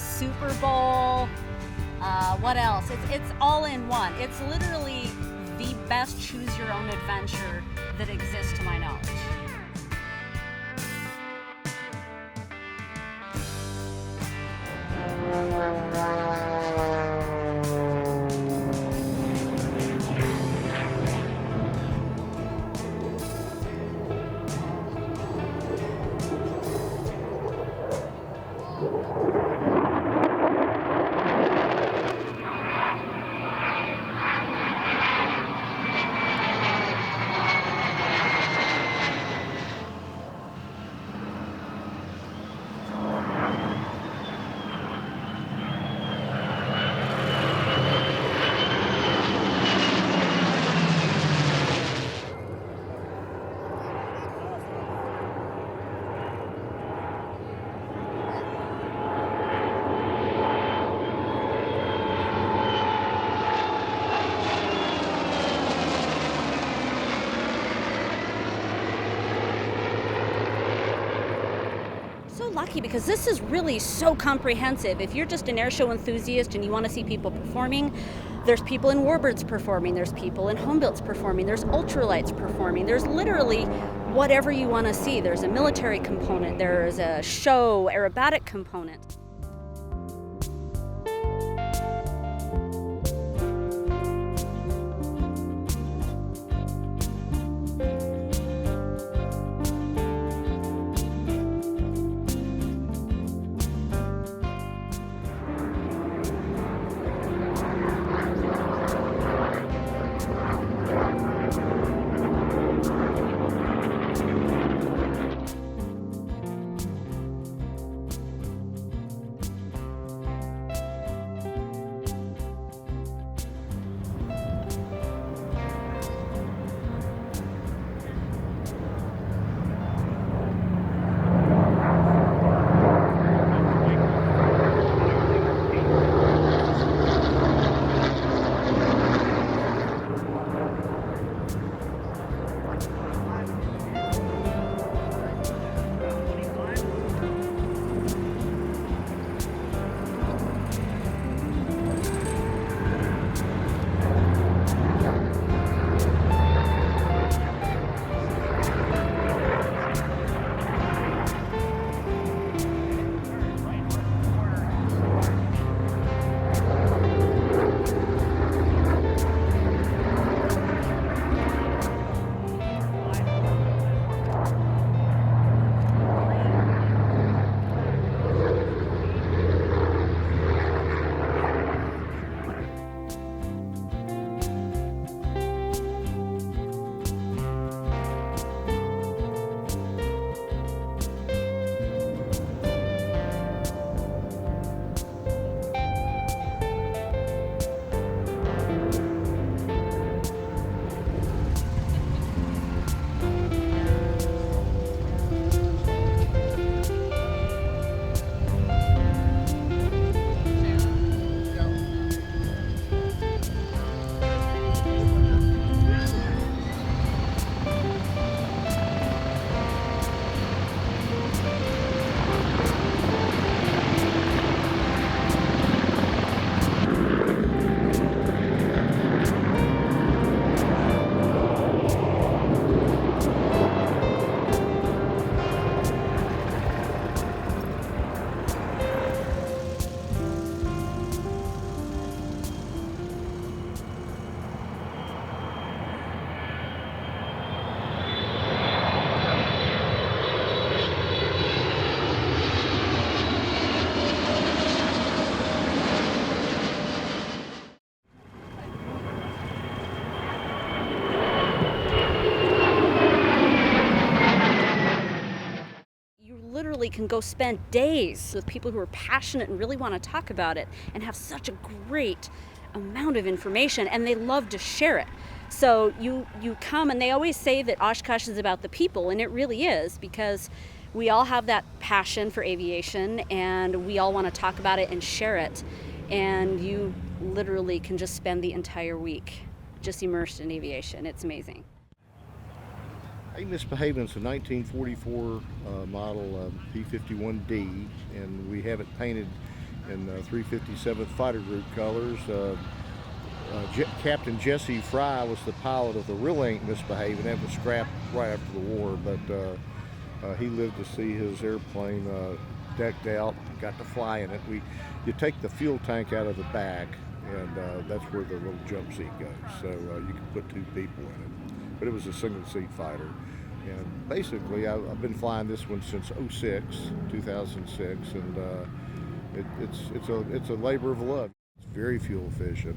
Super Bowl. What else? It's all in one. It's literally the best choose your own adventure that exists to my knowledge. Lucky because this is really so comprehensive. If you're just an airshow enthusiast and you want to see people performing, there's people in warbirds performing, there's people in home builds performing, there's ultralights performing, there's literally whatever you want to see. There's a military component, there's a show aerobatic component. Can go spend days with people who are passionate and really want to talk about it and have such a great amount of information, and they love to share it. So you come, and they always say that Oshkosh is about the people, and it really is, because we all have that passion for aviation and we all want to talk about it and share it, and you literally can just spend the entire week just immersed in aviation. It's amazing. Hey, Misbehaving's a 1944 model P-51D, and we have it painted in 357th Fighter Group colors. Captain Jesse Fry was the pilot of the Real Ain't Misbehaving. That was scrapped right after the war, but he lived to see his airplane decked out, got to fly in it. You take the fuel tank out of the back, and that's where the little jump seat goes. So you can put 2 people in it. But it was a single seat fighter. And basically, I've been flying this one since 2006, and it's a labor of love. It's very fuel efficient.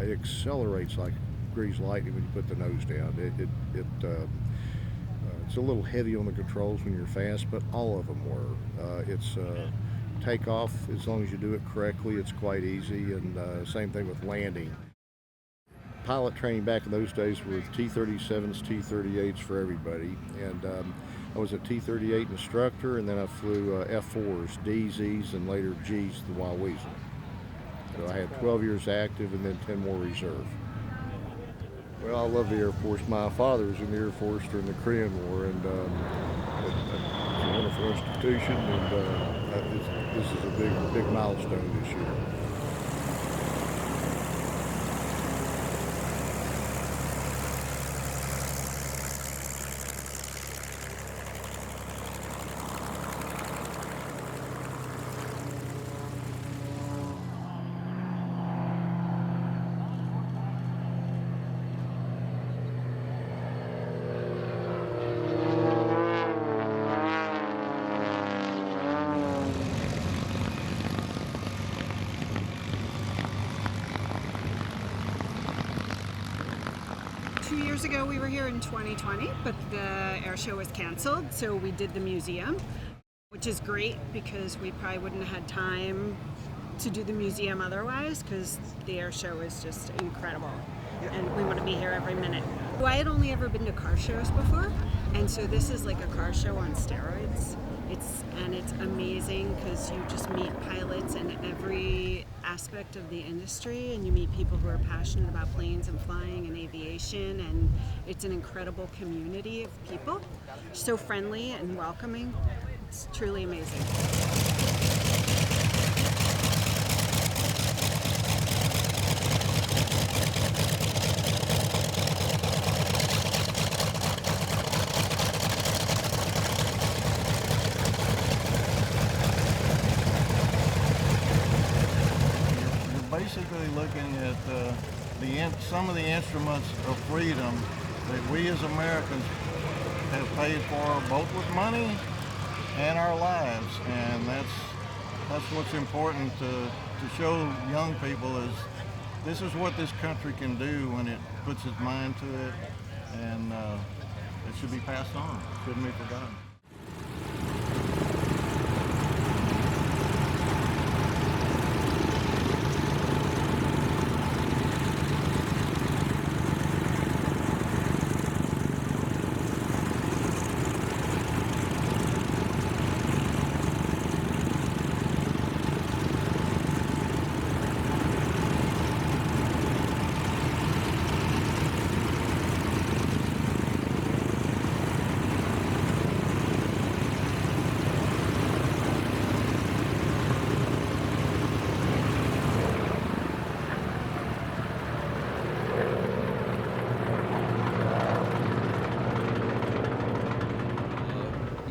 It accelerates like greased lightning when you put the nose down. It's a little heavy on the controls when you're fast, but all of them were. It's takeoff, as long as you do it correctly, it's quite easy, and same thing with landing. Pilot training back in those days were T-37s, T-38s for everybody, and I was a T-38 instructor, and then I flew F-4s, DZs, and later Gs, the Wild Weasel. So I had 12 years active and then 10 more reserve. Well, I love the Air Force. My father was in the Air Force during the Korean War, and it's a wonderful institution, and this is a big milestone this year. Years ago we were here in 2020, but the air show was canceled, so we did the museum, which is great because we probably wouldn't have had time to do the museum otherwise, because the air show is just incredible and we want to be here every minute. So I had only ever been to car shows before, and so this is like a car show on steroids. It's amazing because you just meet pilots in every aspect of the industry, and you meet people who are passionate about planes and flying and aviation, and it's an incredible community of people, so friendly and welcoming. It's truly amazing. Basically looking at some of the instruments of freedom that we as Americans have paid for, both with money and our lives, and that's what's important to show young people, is this is what this country can do when it puts its mind to it, and it should be passed on, it shouldn't be forgotten.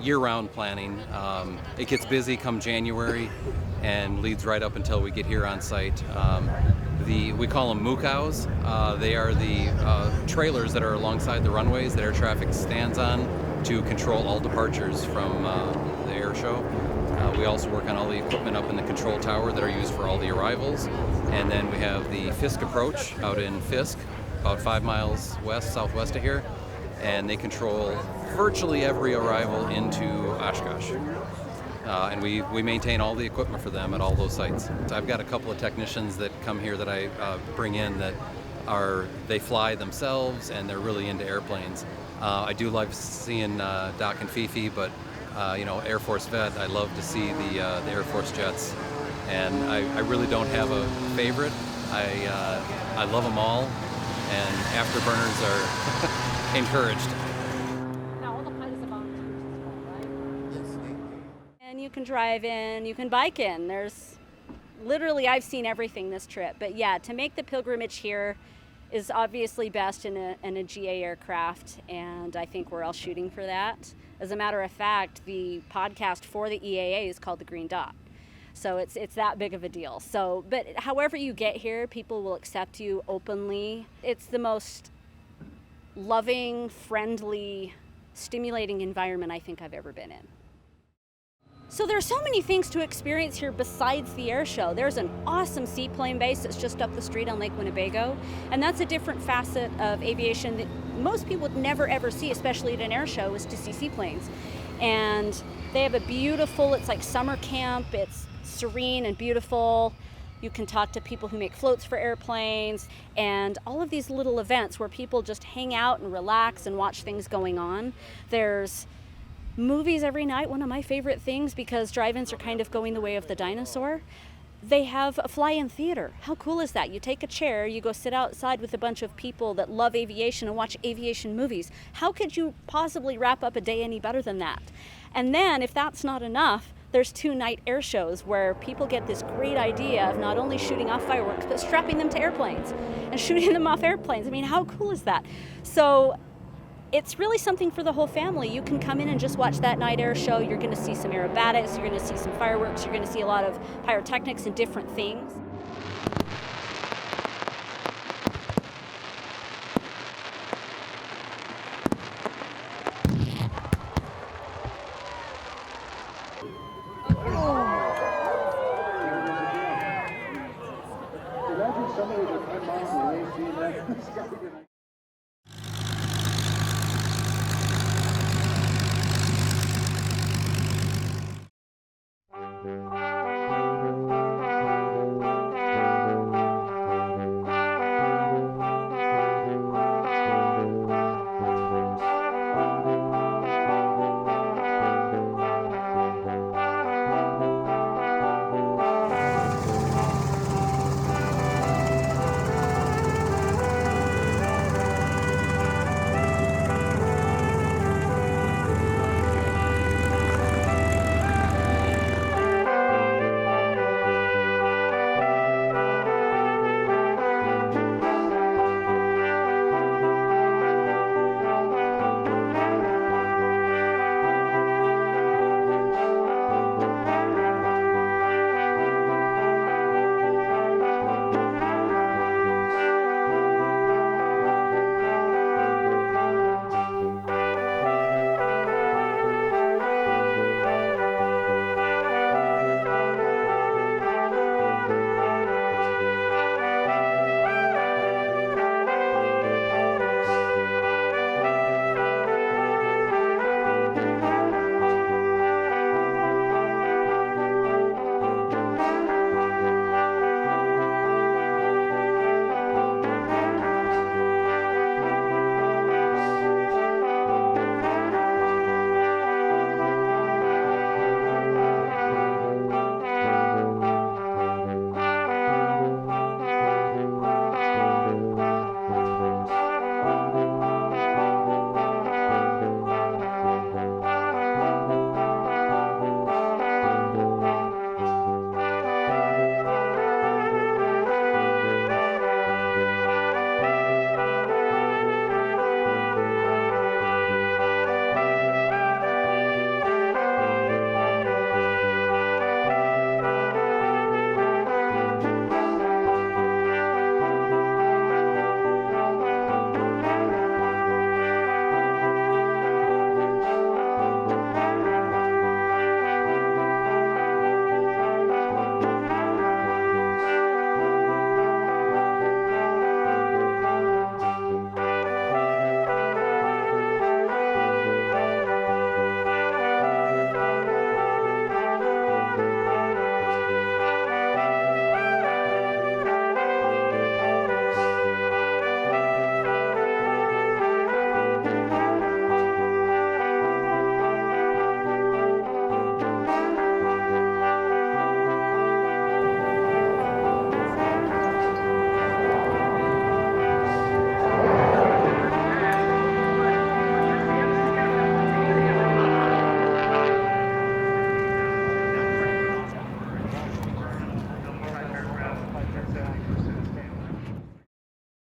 Year-round planning. It gets busy come January and leads right up until we get here on site. We call them MUCAWs. They are the trailers that are alongside the runways that air traffic stands on to control all departures from the air show. We also work on all the equipment up in the control tower that are used for all the arrivals. And then we have the Fisk approach out in Fisk, about 5 miles southwest of here. And they control virtually every arrival into Oshkosh. And we maintain all the equipment for them at all those sites. So I've got a couple of technicians that come here that I bring in that they fly themselves, and they're really into airplanes. I do love seeing Doc and Fifi, but Air Force vet, I love to see the Air Force jets. And I really don't have a favorite. I love them all, and afterburners are encouraged. Now all the pilots are volunteers as well, right? Yes. And you can drive in, you can bike in. There's literally I've seen everything this trip. But yeah, to make the pilgrimage here is obviously best in a GA aircraft, and I think we're all shooting for that. As a matter of fact, the podcast for the EAA is called The Green Dot. So it's that big of a deal. So, but however you get here, people will accept you openly. It's the most loving, friendly, stimulating environment I think I've ever been in. So there's so many things to experience here besides the air show. There's an awesome seaplane base that's just up the street on Lake Winnebago, and that's a different facet of aviation that most people would never ever see, especially at an air show, is to see seaplanes. And they have a beautiful, it's like summer camp, it's serene and beautiful. You can talk to people who make floats for airplanes, and all of these little events where people just hang out and relax and watch things going on. There's movies every night, one of my favorite things, because drive-ins are kind of going the way of the dinosaur. They have a fly-in theater. How cool is that? You take a chair, you go sit outside with a bunch of people that love aviation and watch aviation movies. How could you possibly wrap up a day any better than that? And then, if that's not enough, there's 2 night air shows where people get this great idea of not only shooting off fireworks, but strapping them to airplanes and shooting them off airplanes. I mean, how cool is that? So it's really something for the whole family. You can come in and just watch that night air show. You're going to see some aerobatics, you're going to see some fireworks, you're going to see a lot of pyrotechnics and different things. Imagine somebody with 10 miles away seeing that.